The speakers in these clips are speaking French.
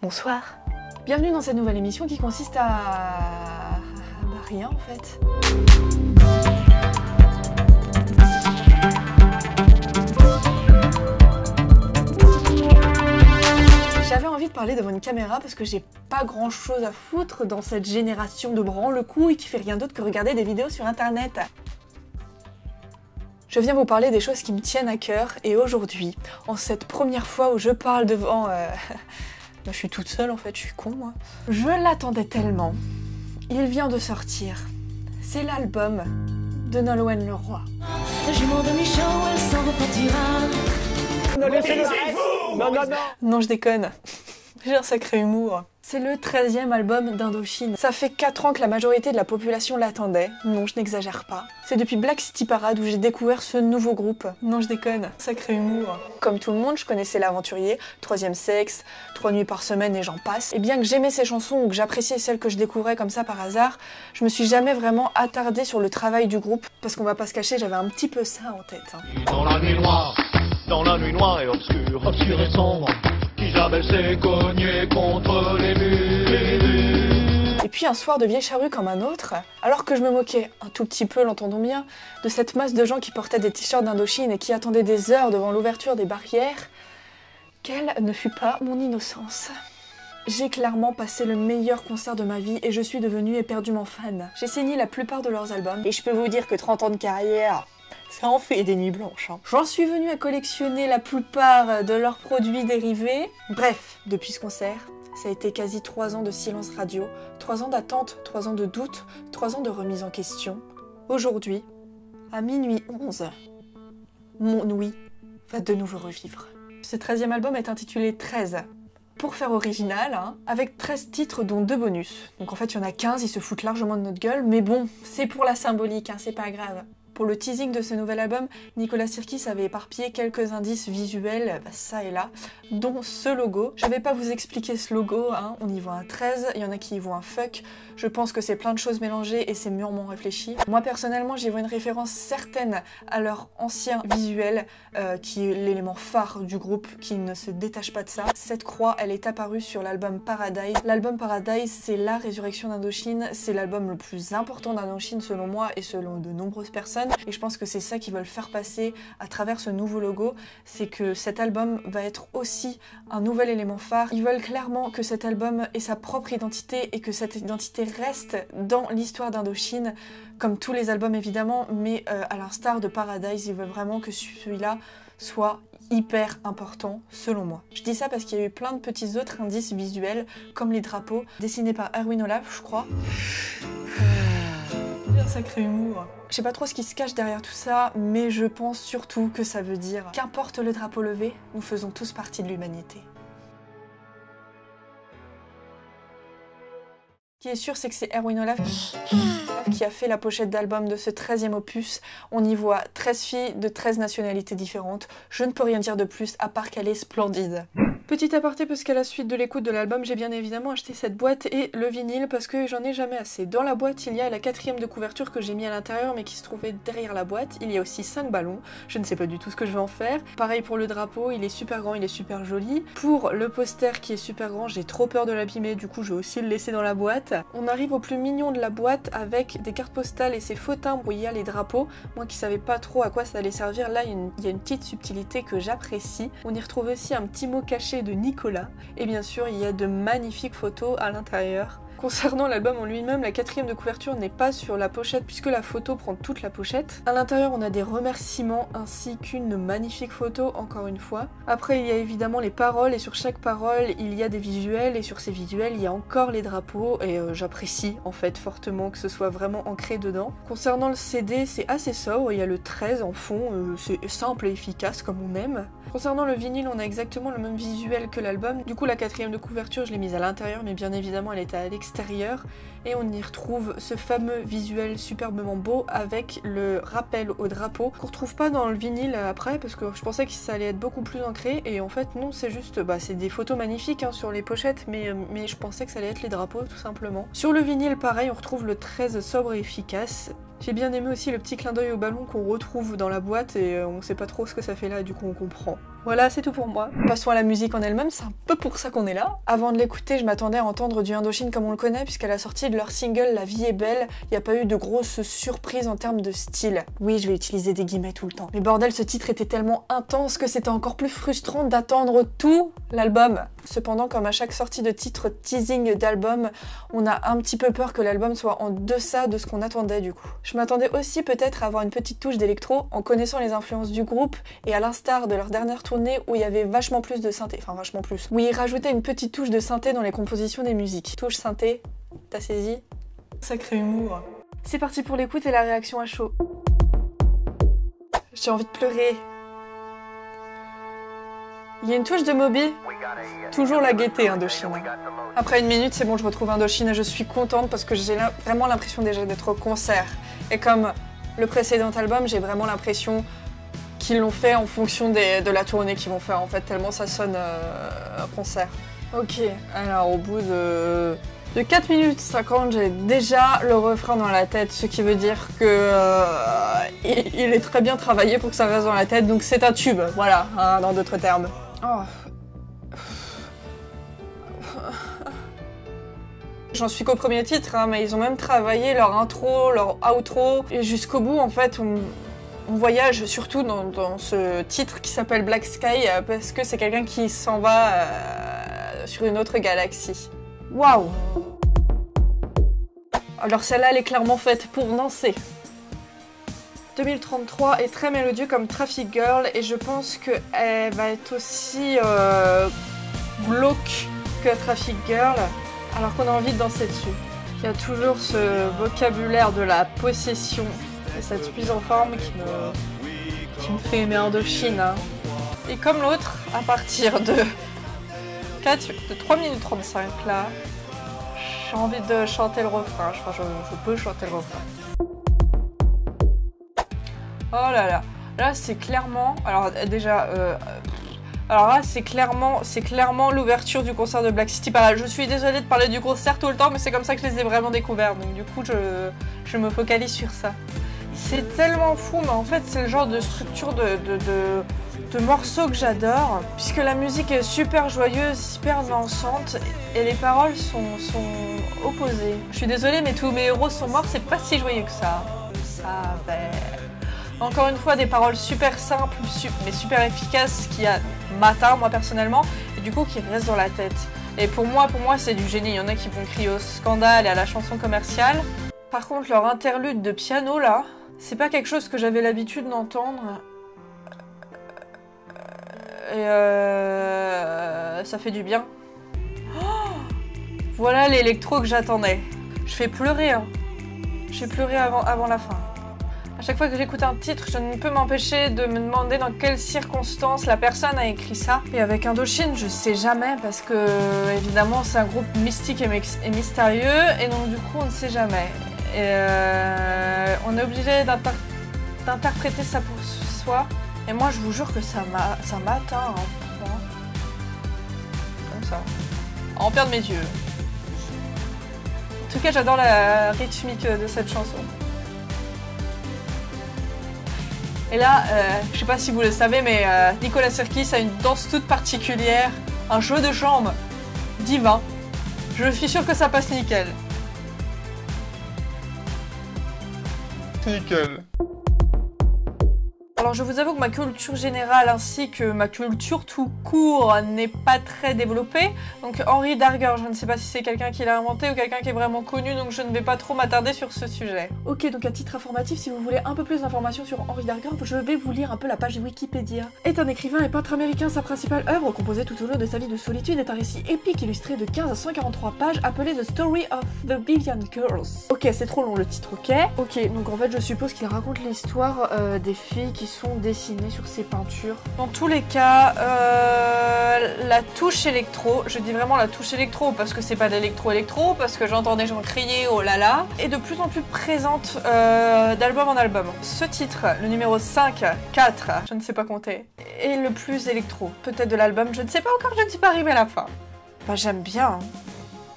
Bonsoir. Bienvenue dans cette nouvelle émission qui consiste à... bah rien en fait. J'avais envie de parler devant une caméra parce que j'ai pas grand chose à foutre dans cette génération de branle-couilles qui fait rien d'autre que regarder des vidéos sur internet. Je viens vous parler des choses qui me tiennent à cœur et aujourd'hui, en cette première fois où je parle devant... je suis toute seule en fait, je suis con moi. Je l'attendais tellement. Il vient de sortir. C'est l'album de Nolwenn Leroy. Jument de Michaud, elle s'en repartira. Non, je déconne. J'ai un sacré humour. C'est le 13e album d'Indochine. Ça fait 4 ans que la majorité de la population l'attendait. Non, je n'exagère pas. C'est depuis Black City Parade où j'ai découvert ce nouveau groupe. Non, je déconne. Sacré humour. Comme tout le monde, je connaissais l'Aventurier, Troisième Sexe, 3 nuits par semaine et j'en passe. Et bien que j'aimais ces chansons ou que j'appréciais celles que je découvrais comme ça par hasard, je me suis jamais vraiment attardée sur le travail du groupe. Parce qu'on va pas se cacher, j'avais un petit peu ça en tête. Dans la nuit noire et obscure et sombre, qui jamais s'est cogné contre les murs. Et puis un soir de vieille charrue comme un autre, alors que je me moquais, un tout petit peu, l'entendons bien, de cette masse de gens qui portaient des t-shirts d'Indochine et qui attendaient des heures devant l'ouverture des barrières, quelle ne fut pas mon innocence. J'ai clairement passé le meilleur concert de ma vie et je suis devenue éperdument fan. J'ai saigné la plupart de leurs albums et je peux vous dire que 30 ans de carrière, ça en fait des nuits blanches. Hein. J'en suis venue à collectionner la plupart de leurs produits dérivés. Bref, depuis ce concert, ça a été quasi 3 ans de silence radio, 3 ans d'attente, 3 ans de doute, 3 ans de remise en question. Aujourd'hui, à minuit 11, mon oui va de nouveau revivre. Ce 13e album est intitulé 13. Pour faire original, hein, avec 13 titres dont 2 bonus. Donc en fait, il y en a 15, ils se foutent largement de notre gueule, mais bon, c'est pour la symbolique, hein, c'est pas grave. Pour le teasing de ce nouvel album, Nicolas Sirkis avait éparpillé quelques indices visuels, ça et là, dont ce logo. Je vais pas vous expliquer ce logo, hein. On y voit un 13, il y en a qui y voient un fuck. Je pense que c'est plein de choses mélangées et c'est mûrement réfléchi. Moi personnellement, j'y vois une référence certaine à leur ancien visuel, qui est l'élément phare du groupe, qui ne se détache pas de ça. Cette croix, elle est apparue sur l'album Paradise. L'album Paradise, c'est la résurrection d'Indochine, c'est l'album le plus important d'Indochine selon moi et selon de nombreuses personnes. Et je pense que c'est ça qu'ils veulent faire passer à travers ce nouveau logo, c'est que cet album va être aussi un nouvel élément phare. Ils veulent clairement que cet album ait sa propre identité et que cette identité reste dans l'histoire d'Indochine, comme tous les albums évidemment, mais à l'instar de Paradise, ils veulent vraiment que celui-là soit hyper important selon moi. Je dis ça parce qu'il y a eu plein de petits autres indices visuels, comme les drapeaux, dessinés par Erwin Olaf, je crois. Un sacré humour. Je sais pas trop ce qui se cache derrière tout ça, mais je pense surtout que ça veut dire qu'importe le drapeau levé, nous faisons tous partie de l'humanité. Ce qui est sûr, c'est que c'est Erwin Olaf qui a fait la pochette d'album de ce 13e opus. On y voit 13 filles de 13 nationalités différentes. Je ne peux rien dire de plus, à part qu'elle est splendide. Petit aparté, parce qu'à la suite de l'écoute de l'album, j'ai bien évidemment acheté cette boîte et le vinyle parce que j'en ai jamais assez. Dans la boîte, il y a la 4e de couverture que j'ai mis à l'intérieur mais qui se trouvait derrière la boîte. Il y a aussi 5 ballons, je ne sais pas du tout ce que je vais en faire. Pareil pour le drapeau, il est super grand, il est super joli. Pour le poster qui est super grand, j'ai trop peur de l'abîmer, du coup je vais aussi le laisser dans la boîte. On arrive au plus mignon de la boîte avec des cartes postales et ces faux timbres où il y a les drapeaux. Moi qui savais pas trop à quoi ça allait servir, là il y a une petite subtilité que j'apprécie. On y retrouve aussi un petit mot caché de Nicolas. Et bien sûr, il y a de magnifiques photos à l'intérieur. Concernant l'album en lui-même, la 4e de couverture n'est pas sur la pochette puisque la photo prend toute la pochette. À l'intérieur, on a des remerciements ainsi qu'une magnifique photo, encore une fois. Après, il y a évidemment les paroles et sur chaque parole, il y a des visuels et sur ces visuels, il y a encore les drapeaux et j'apprécie en fait fortement que ce soit vraiment ancré dedans. Concernant le CD, c'est assez sobre, il y a le 13 en fond, c'est simple et efficace comme on aime. Concernant le vinyle, on a exactement le même visuel que l'album. Du coup, la 4e de couverture, je l'ai mise à l'intérieur, mais bien évidemment, elle était à l'extérieur. Et on y retrouve ce fameux visuel superbement beau avec le rappel au drapeau qu'on retrouve pas dans le vinyle après, parce que je pensais que ça allait être beaucoup plus ancré. Et en fait, non, c'est juste, c'est des photos magnifiques hein, sur les pochettes, mais je pensais que ça allait être les drapeaux, tout simplement. Sur le vinyle, pareil, on retrouve le 13 sobre et efficace. J'ai bien aimé aussi le petit clin d'œil au ballon qu'on retrouve dans la boîte et on sait pas trop ce que ça fait là, du coup on comprend. Voilà, c'est tout pour moi. Passons à la musique en elle-même, c'est un peu pour ça qu'on est là. Avant de l'écouter, je m'attendais à entendre du Indochine comme on le connaît, puisqu'à la sortie de leur single La vie est belle, il n'y a pas eu de grosses surprises en termes de style. Oui, je vais utiliser des guillemets tout le temps. Mais bordel, ce titre était tellement intense que c'était encore plus frustrant d'attendre tout l'album. Cependant, comme à chaque sortie de titre teasing d'album, on a un petit peu peur que l'album soit en deçà de ce qu'on attendait du coup. Je m'attendais aussi peut-être à avoir une petite touche d'électro en connaissant les influences du groupe et à l'instar de leur dernière tournée où il y avait vachement plus de synthé, enfin vachement plus. Oui, ils rajoutaient une petite touche de synthé dans les compositions des musiques. Touche synthé, t'as saisi? Sacré humour. C'est parti pour l'écoute et la réaction à chaud. J'ai envie de pleurer. Il y a une touche de Moby. Toujours la gaieté Indochine. Après une minute, c'est bon, je retrouve Indochine et je suis contente parce que j'ai vraiment l'impression déjà d'être au concert. Et comme le précédent album, j'ai vraiment l'impression qu'ils l'ont fait en fonction de la tournée qu'ils vont faire en fait, tellement ça sonne un concert. Ok, alors au bout de 4 minutes 50, j'ai déjà le refrain dans la tête, ce qui veut dire que il est très bien travaillé pour que ça reste dans la tête, donc c'est un tube, voilà, hein, dans d'autres termes. Oh. J'en suis qu'au premier titre, hein, mais ils ont même travaillé leur intro, leur outro, et jusqu'au bout en fait, on voyage surtout dans ce titre qui s'appelle Black Sky parce que c'est quelqu'un qui s'en va sur une autre galaxie. Waouh! Alors celle-là, elle est clairement faite pour danser. 2033 est très mélodieux comme Traffic Girl et je pense qu'elle va être aussi glauque que Traffic Girl alors qu'on a envie de danser dessus. Il y a toujours ce vocabulaire de la possession. Et cette mise en forme qui me fait aimer Indochine. Hein. Et comme l'autre, à partir de 3 minutes 35 là, j'ai envie de chanter le refrain. Enfin, je peux chanter le refrain. Oh là là, là c'est clairement, alors déjà, alors là c'est clairement l'ouverture du concert de Black City. Je suis désolée de parler du concert tout le temps, mais c'est comme ça que je les ai vraiment découverts. Donc du coup, je me focalise sur ça. C'est tellement fou, mais en fait c'est le genre de structure de morceaux que j'adore, puisque la musique est super joyeuse, hyper dansante, et les paroles sont opposées. Je suis désolée, mais tous mes héros sont morts, c'est pas si joyeux que ça. Ça va. Encore une fois, des paroles super simples, mais super efficaces, qui m'atteignent moi personnellement, et du coup qui restent dans la tête. Et pour moi c'est du génie. Il y en a qui vont crier au scandale et à la chanson commerciale. Par contre, leur interlude de piano là, c'est pas quelque chose que j'avais l'habitude d'entendre. Et ça fait du bien. Oh, voilà l'électro que j'attendais. Je fais pleurer, hein. J'ai pleuré avant la fin. À chaque fois que j'écoute un titre, je ne peux m'empêcher de me demander dans quelles circonstances la personne a écrit ça. Et avec Indochine, je sais jamais parce que, évidemment, c'est un groupe mystique et mystérieux, et donc du coup, on ne sait jamais. Et on est obligé d'interpréter ça pour soi. Et moi, je vous jure que ça m'atteint. Hein, comme ça. À en perdre mes yeux. En tout cas, j'adore la rythmique de cette chanson. Et là, je sais pas si vous le savez, mais Nicolas Sirkis a une danse toute particulière, un jeu de jambes divin. Je suis sûre que ça passe nickel. Nickel. Alors je vous avoue que ma culture générale ainsi que ma culture tout court n'est pas très développée. Donc Henri Darger, je ne sais pas si c'est quelqu'un qui l'a inventé ou quelqu'un qui est vraiment connu, donc je ne vais pas trop m'attarder sur ce sujet. Ok, donc à titre informatif, si vous voulez un peu plus d'informations sur Henri Darger, je vais vous lire un peu la page Wikipédia. Est un écrivain et peintre américain, sa principale œuvre, composée tout au long de sa vie de solitude, est un récit épique illustré de 15 à 143 pages appelé The Story of the Billion Girls. Ok, c'est trop long le titre, ok. Ok, donc en fait je suppose qu'il raconte l'histoire des filles qui sont dessinées sur ses peintures. Dans tous les cas, la touche électro, je dis vraiment la touche électro parce que c'est pas d'électro-électro, parce que j'entends des gens crier oh là là, est de plus en plus présente d'album en album. Ce titre, le numéro 5, 4, je ne sais pas compter, est le plus électro, peut-être de l'album, je ne sais pas encore, je ne suis pas arrivée à la fin. Bah j'aime bien,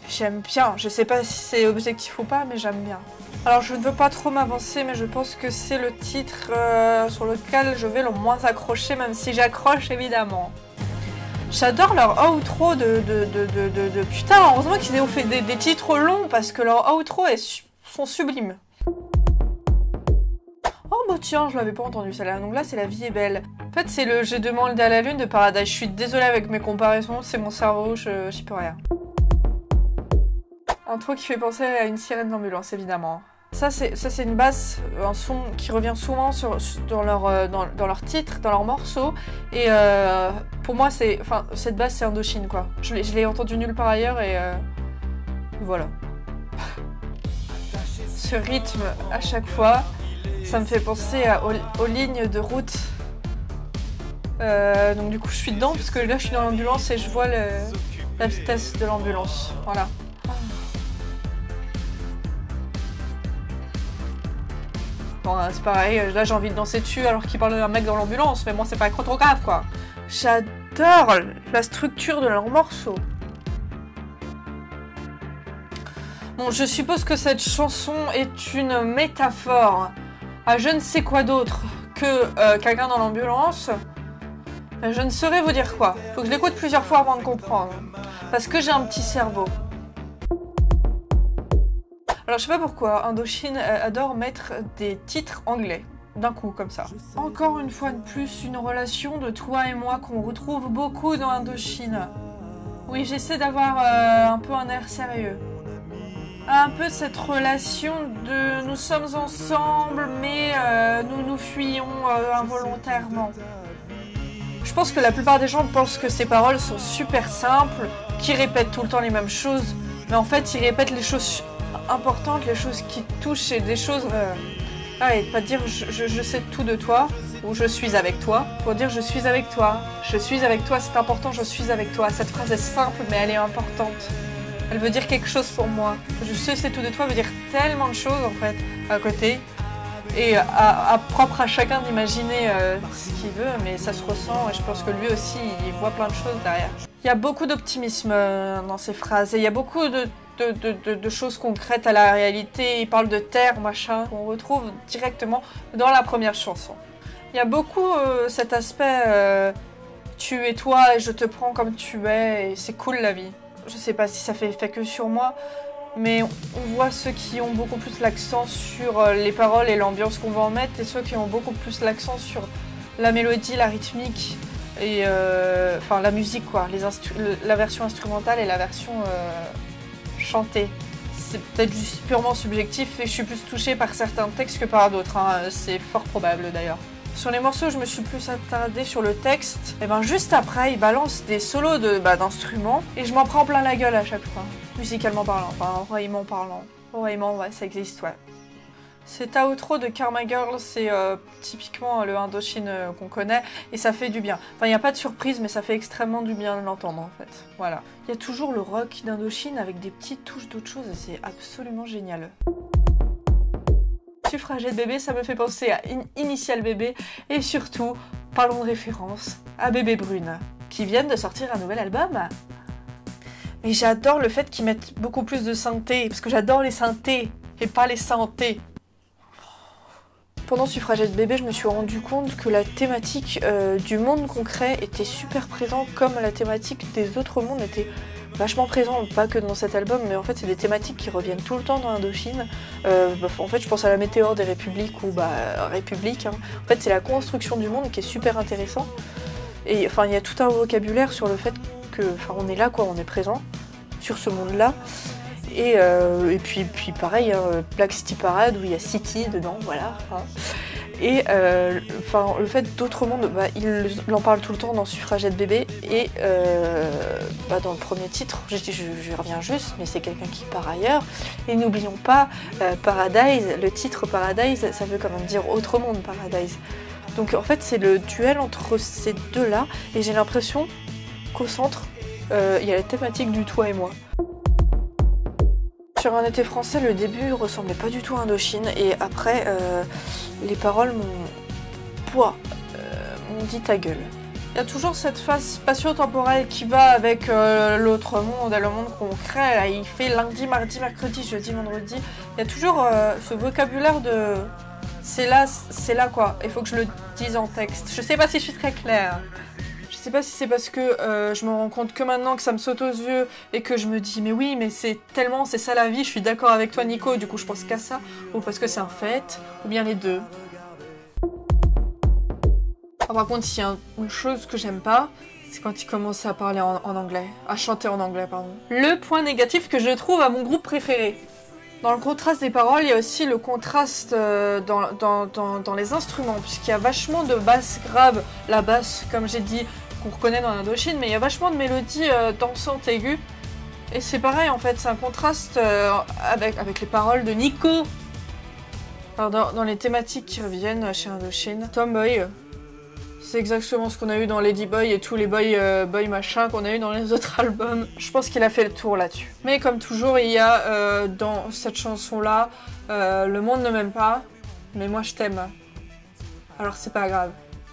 je sais pas si c'est objectif ou pas, mais j'aime bien. Alors je ne veux pas trop m'avancer, mais je pense que c'est le titre sur lequel je vais le moins accrocher, même si j'accroche évidemment. J'adore leur outro de putain, heureusement qu'ils ont fait des titres longs, parce que leurs outro sont sublimes. Oh bah tiens, je l'avais pas entendu celle-là, donc là c'est La vie est belle. En fait c'est le J'ai demandé à la lune de Paradise, je suis désolée avec mes comparaisons, c'est mon cerveau, j'y peux rien. Un truc qui fait penser à une sirène d'ambulance évidemment. Ça c'est une basse, un son qui revient souvent dans leur titre, dans leurs morceaux. Et pour moi, cette basse c'est Indochine quoi. Je l'ai entendue nulle part ailleurs et voilà. Ce rythme à chaque fois, ça me fait penser aux lignes de route. Donc du coup je suis dedans parce que là je suis dans l'ambulance et je vois la vitesse de l'ambulance. Voilà. Bon, c'est pareil, là j'ai envie de danser dessus alors qu'il parle d'un mec dans l'ambulance, mais moi c'est pas trop grave quoi. J'adore la structure de leurs morceaux. Bon, je suppose que cette chanson est une métaphore à je ne sais quoi d'autre que quelqu'un dans l'ambulance. Je ne saurais vous dire quoi. Faut que je l'écoute plusieurs fois avant de comprendre. Parce que j'ai un petit cerveau. Alors je sais pas pourquoi, Indochine adore mettre des titres anglais, d'un coup comme ça. Encore une fois de plus, une relation de toi et moi qu'on retrouve beaucoup dans Indochine. Oui, j'essaie d'avoir un peu un air sérieux. Un peu cette relation de nous sommes ensemble, mais nous nous fuyons involontairement. Je pense que la plupart des gens pensent que ces paroles sont super simples, qu'ils répètent tout le temps les mêmes choses, mais en fait ils répètent les choses importantes, les choses qui touchent et des choses... et pas dire je sais tout de toi, ou je suis avec toi, pour dire je suis avec toi, c'est important, je suis avec toi. Cette phrase est simple mais elle est importante. Elle veut dire quelque chose pour moi. Je sais tout de toi veut dire tellement de choses en fait, à côté. Et propre à chacun d'imaginer ce qu'il veut, mais ça se ressent et je pense que lui aussi il voit plein de choses derrière. Il y a beaucoup d'optimisme dans ces phrases et il y a beaucoup de choses concrètes à la réalité. Il parle de terre, machin, qu'on retrouve directement dans la première chanson. Il y a beaucoup cet aspect tu es toi et je te prends comme tu es et c'est cool la vie. Je sais pas si ça fait effet que sur moi, mais on voit ceux qui ont beaucoup plus l'accent sur les paroles et l'ambiance qu'on va en mettre et ceux qui ont beaucoup plus l'accent sur la mélodie, la rythmique et enfin la musique quoi, la version instrumentale et la version chantée. C'est peut-être juste purement subjectif et je suis plus touchée par certains textes que par d'autres, hein. C'est fort probable d'ailleurs. Sur les morceaux, je me suis plus attardée sur le texte. Et ben juste après, il balance des solos d'instruments et je m'en prends plein la gueule à chaque fois. Musicalement parlant, enfin oreillement parlant. Oreillement, ouais, ça existe, ouais. Cet outro de Karma Girl, c'est typiquement le Indochine qu'on connaît et ça fait du bien. Enfin, il n'y a pas de surprise, mais ça fait extrêmement du bien de l'entendre en fait. Voilà. Il y a toujours le rock d'Indochine avec des petites touches d'autres choses et c'est absolument génial. Suffragette bébé, ça me fait penser à Initial bébé et surtout, parlons de référence, à Bébé Brune, qui viennent de sortir un nouvel album. Mais j'adore le fait qu'ils mettent beaucoup plus de synthé, parce que j'adore les synthés et pas les synthés. Pendant Suffragette bébé, je me suis rendu compte que la thématique du monde concret était super présente, comme la thématique des autres mondes était vachement présent, pas que dans cet album, mais en fait c'est des thématiques qui reviennent tout le temps dans Indochine. En fait je pense à la météore des républiques ou République. Hein. En fait c'est la construction du monde qui est super intéressant. Et enfin il y a tout un vocabulaire sur le fait que, enfin on est là quoi, on est présent sur ce monde-là. Et puis pareil, hein, Black City Parade où il y a City dedans, voilà. Hein. Et enfin, le fait d'autres mondes, il en parle tout le temps dans Suffragette bébé et dans le premier titre, je reviens juste, mais c'est quelqu'un qui part ailleurs. Et n'oublions pas Paradise, le titre Paradise, ça veut quand même dire autre monde, Paradise. Donc en fait c'est le duel entre ces deux-là et j'ai l'impression qu'au centre, il y a la thématique du toi et moi. Sur Un été français, le début ressemblait pas du tout à Indochine et après, les paroles m'ont dit ta gueule. Il y a toujours cette phase spatio-temporelle qui va avec l'autre monde et le monde qu'on crée. Là, il fait lundi, mardi, mercredi, jeudi, vendredi. Il y a toujours ce vocabulaire de... C'est là quoi. Il faut que je le dise en texte. Je sais pas si je suis très claire. Je sais pas si c'est parce que je me rends compte que maintenant que ça me saute aux yeux et que je me dis mais oui, mais c'est ça la vie, je suis d'accord avec toi Nico, du coup je pense qu'à ça. Ou parce que c'est un fait, ou bien les deux. Par contre, s'il y a une chose que j'aime pas, c'est quand il commence à parler en anglais, à chanter en anglais, pardon. Le point négatif que je trouve à mon groupe préféré. Dans le contraste des paroles, il y a aussi le contraste dans les instruments, puisqu'il y a vachement de basses graves, la basse, comme j'ai dit, qu'on reconnaît dans Indochine, mais il y a vachement de mélodies dansantes aiguës. Et c'est pareil, en fait, c'est un contraste avec les paroles de Nico. Alors, dans les thématiques qui reviennent chez Indochine, Tomboy... C'est exactement ce qu'on a eu dans Ladyboy et tous les boy machin qu'on a eu dans les autres albums. Je pense qu'il a fait le tour là-dessus. Mais comme toujours, il y a dans cette chanson-là, le monde ne m'aime pas, mais moi je t'aime. Alors c'est pas grave.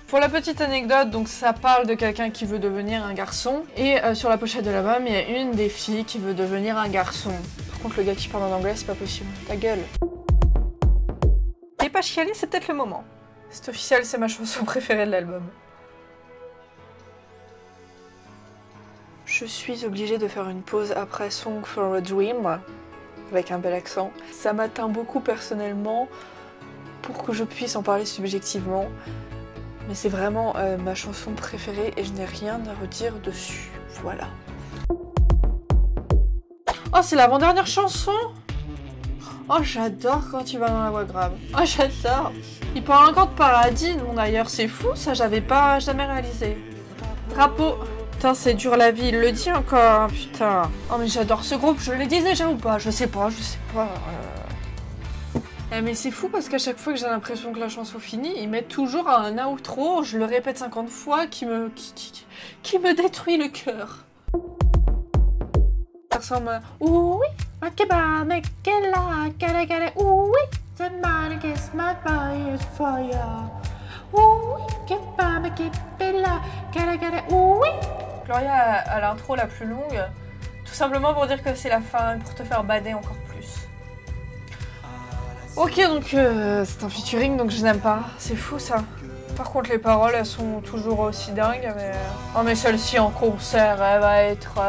Pour la petite anecdote, donc ça parle de quelqu'un qui veut devenir un garçon. Et sur la pochette de l'album, il y a une des filles qui veut devenir un garçon. Par contre, le gars qui parle en anglais, c'est pas possible. Ta gueule. Et pas chialer, c'est peut-être le moment. C'est officiel, c'est ma chanson préférée de l'album. Je suis obligée de faire une pause après Song for a Dream, avec un bel accent. Ça m'atteint beaucoup personnellement pour que je puisse en parler subjectivement. Mais c'est vraiment ma chanson préférée et je n'ai rien à redire dessus. Voilà. Oh, c'est l'avant-dernière chanson! Oh, j'adore quand il va dans la voix grave. Oh, j'adore! Il parle encore de paradis, non d'ailleurs, c'est fou, ça j'avais pas jamais réalisé. Drapeau. Putain, c'est dur la vie, il le dit encore, putain. Oh, mais j'adore ce groupe, je l'ai dit déjà ou pas? Je sais pas. Eh, mais c'est fou parce qu'à chaque fois que j'ai l'impression que la chanson finit, ils mettent toujours un outro, je le répète 50 fois, qui me détruit le cœur. Ça ressemble à... Oui, makeba, mekela, kala kala, oui. Somebody kiss my fire for ya. Oui, keba, mekela, kala kala, oui. Gloria a l'intro la plus longue, tout simplement pour dire que c'est la fin, pour te faire bader encore plus. Ok, donc c'est un featuring, donc je n'aime pas. C'est fou ça. Par contre, les paroles, elles sont toujours aussi dingues, mais... Oh, mais celle-ci en concert, elle va être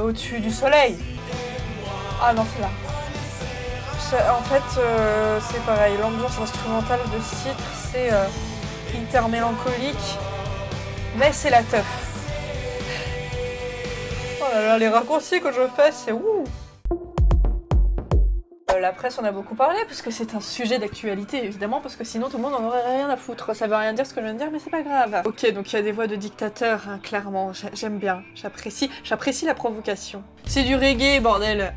au-dessus du soleil. Ah non, c'est là. En fait, c'est pareil. L'ambiance instrumentale de ce titre, c'est hyper mélancolique, mais c'est la teuf. Oh là là, les raccourcis que je fais, c'est ouh. La presse en a beaucoup parlé, parce que c'est un sujet d'actualité, évidemment, parce que sinon tout le monde n'en aurait rien à foutre. Ça veut rien dire ce que je viens de dire, mais c'est pas grave. Ok, donc il y a des voix de dictateurs, hein, clairement. J'aime bien, j'apprécie la provocation. C'est du reggae, bordel.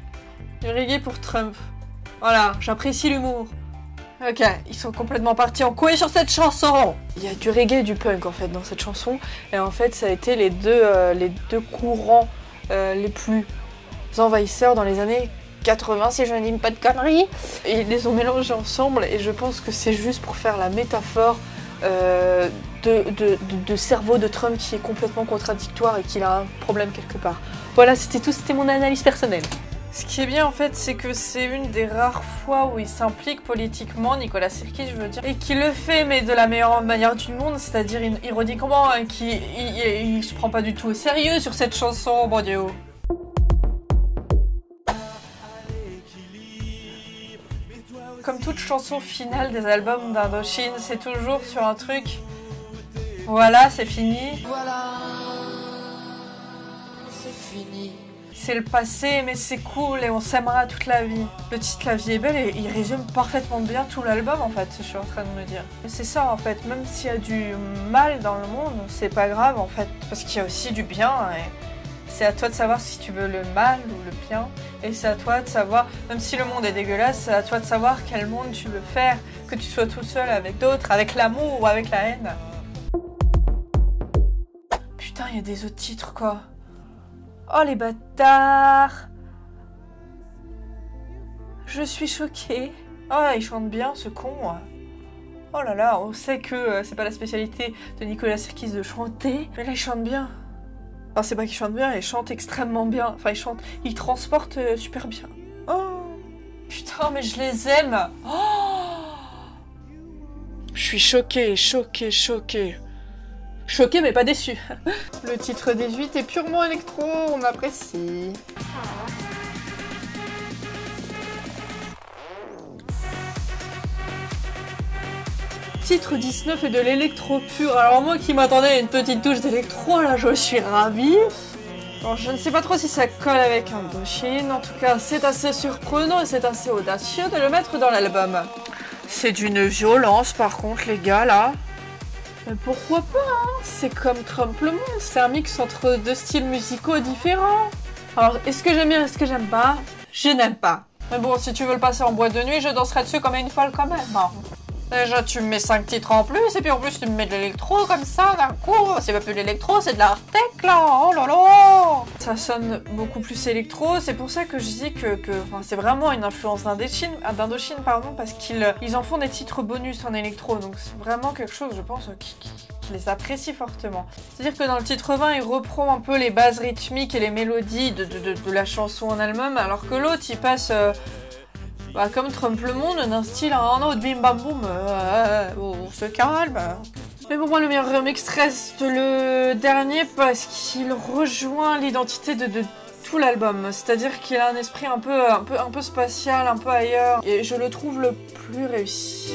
Du reggae pour Trump. Voilà, j'apprécie l'humour. Ok, ils sont complètement partis en couille sur cette chanson. Il y a du reggae et du punk, en fait, dans cette chanson. Et en fait, ça a été les deux courants les plus envahisseurs dans les années 80, si je ne dis pas de conneries. Et ils les ont mélangés ensemble et je pense que c'est juste pour faire la métaphore de cerveau de Trump qui est complètement contradictoire et qu'il a un problème quelque part. Voilà, c'était tout, c'était mon analyse personnelle. Ce qui est bien en fait, c'est que c'est une des rares fois où il s'implique politiquement, Nicolas Sirkis je veux dire, et qu'il le fait mais de la meilleure manière du monde, c'est-à-dire ironiquement, hein, qu'il se prend pas du tout au sérieux sur cette chanson, bon Dieu. Comme toute chanson finale des albums d'Indochine, c'est toujours sur un truc. Voilà, c'est fini. Voilà, c'est fini. C'est le passé, mais c'est cool et on s'aimera toute la vie. Le titre La vie est belle et il résume parfaitement bien tout l'album en fait, ce que je suis en train de me dire. Et c'est ça en fait, même s'il y a du mal dans le monde, c'est pas grave en fait, parce qu'il y a aussi du bien et c'est à toi de savoir si tu veux le mal ou le bien. Et c'est à toi de savoir, même si le monde est dégueulasse, c'est à toi de savoir quel monde tu veux faire, que tu sois tout seul avec d'autres, avec l'amour ou avec la haine. Putain, il y a des autres titres quoi. Oh les bâtards! Je suis choquée. Oh, il chante bien ce con. Oh là là, on sait que c'est pas la spécialité de Nicolas Sirkis de chanter, mais là il chante bien. Enfin c'est pas qu'il chante bien, il chante extrêmement bien. Enfin il transporte super bien. Oh putain mais je les aime. Oh, je suis choquée, choquée, choquée. Choquée mais pas déçue. Le titre 18 est purement électro, on apprécie. Titre 19 est de l'électro pur. Alors moi qui m'attendais à une petite touche d'électro, là je suis ravie. Alors je ne sais pas trop si ça colle avec Indochine, en tout cas c'est assez surprenant et c'est assez audacieux de le mettre dans l'album. C'est d'une violence par contre les gars là. Mais pourquoi pas hein, c'est comme Trompe le Monde, c'est un mix entre deux styles musicaux différents. Alors est-ce que j'aime bien, est-ce que j'aime pas? Je n'aime pas. Mais bon si tu veux le passer en boîte de nuit, je danserai dessus comme une folle quand même. Hein. Déjà, tu me mets 5 titres en plus, et puis en plus, tu me mets de l'électro comme ça, d'un coup. C'est pas plus de l'électro, c'est de l'art tech, là. Oh là là. Ça sonne beaucoup plus électro. C'est pour ça que je dis que c'est vraiment une influence d'Indochine, parce qu'ils en font des titres bonus en électro. Donc, c'est vraiment quelque chose, je pense, qui les apprécie fortement. C'est-à-dire que dans le titre 20, il reprend un peu les bases rythmiques et les mélodies de la chanson en elle-même, alors que l'autre, il passe... comme Trompe le Monde, d'un style à un autre, bim bam boum, on se calme. Mais pour moi, le meilleur remix reste le dernier parce qu'il rejoint l'identité de tout l'album. C'est-à-dire qu'il a un esprit un peu spatial, un peu ailleurs, et je le trouve le plus réussi.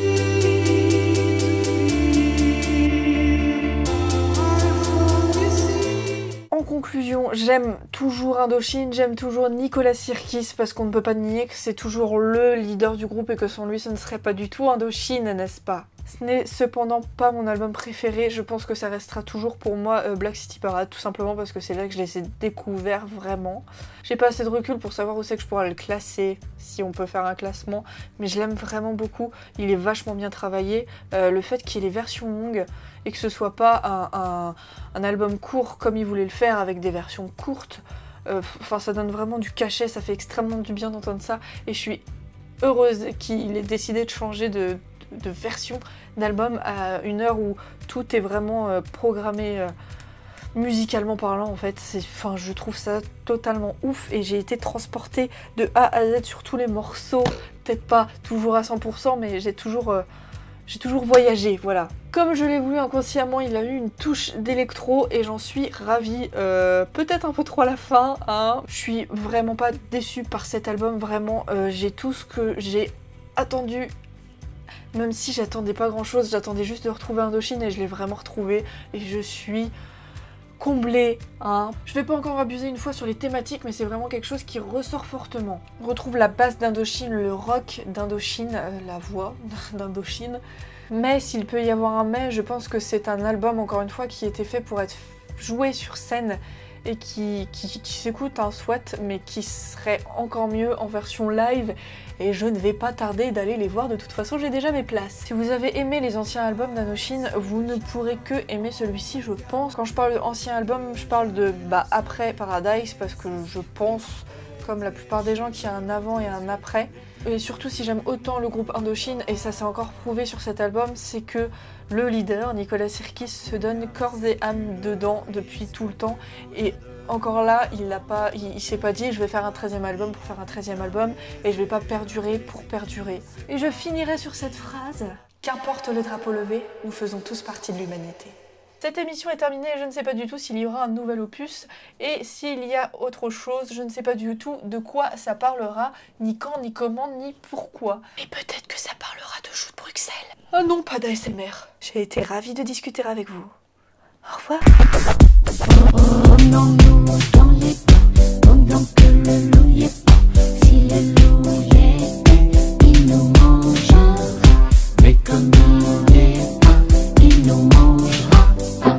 En conclusion, j'aime toujours Indochine, j'aime toujours Nicolas Sirkis parce qu'on ne peut pas nier que c'est toujours le leader du groupe et que sans lui ce ne serait pas du tout Indochine, n'est-ce pas? Ce n'est cependant pas mon album préféré, je pense que ça restera toujours pour moi Black City Parade, tout simplement parce que c'est là que je les ai découverts vraiment. J'ai pas assez de recul pour savoir où c'est que je pourrais le classer, si on peut faire un classement, mais je l'aime vraiment beaucoup, il est vachement bien travaillé. Le fait qu'il y ait les versions longues et que ce soit pas un album court comme il voulait le faire avec des versions courtes, enfin ça donne vraiment du cachet, ça fait extrêmement du bien d'entendre ça et je suis heureuse qu'il ait décidé de changer de version d'album à une heure où tout est vraiment programmé musicalement parlant en fait. Enfin, je trouve ça totalement ouf et j'ai été transportée de A à Z sur tous les morceaux, peut-être pas toujours à 100% mais j'ai toujours voyagé, voilà. Comme je l'ai voulu inconsciemment, il a eu une touche d'électro et j'en suis ravie. Peut-être un peu trop à la fin, hein. Je suis vraiment pas déçue par cet album, vraiment. J'ai tout ce que j'ai attendu. Même si j'attendais pas grand chose, j'attendais juste de retrouver Indochine et je l'ai vraiment retrouvé. Et je suis comblée, hein. Je vais pas encore abuser une fois sur les thématiques, mais c'est vraiment quelque chose qui ressort fortement. On retrouve la basse d'Indochine, le rock d'Indochine, la voix d'Indochine. Mais s'il peut y avoir un mais, je pense que c'est un album, encore une fois, qui était fait pour être joué sur scène et qui s'écoute, hein, soit, mais qui serait encore mieux en version live. Et je ne vais pas tarder d'aller les voir, de toute façon j'ai déjà mes places. Si vous avez aimé les anciens albums d'Indochine, vous ne pourrez que aimer celui-ci, je pense. Quand je parle d'ancien album, je parle de après Paradise, parce que je pense, comme la plupart des gens, qu'il y a un avant et un après. Et surtout si j'aime autant le groupe Indochine, et ça s'est encore prouvé sur cet album, c'est que le leader, Nicolas Sirkis, se donne corps et âme dedans depuis tout le temps. Et encore là, il s'est pas dit je vais faire un 13e album pour faire un 13e album et je vais pas perdurer pour perdurer. Et je finirai sur cette phrase: qu'importe le drapeau levé, nous faisons tous partie de l'humanité. Cette émission est terminée, je ne sais pas du tout s'il y aura un nouvel opus, et s'il y a autre chose, je ne sais pas du tout de quoi ça parlera, ni quand, ni comment, ni pourquoi. Mais peut-être que ça parlera de Joue de Bruxelles. Ah non, pas d'ASMR. J'ai été ravie de discuter avec vous. Au revoir.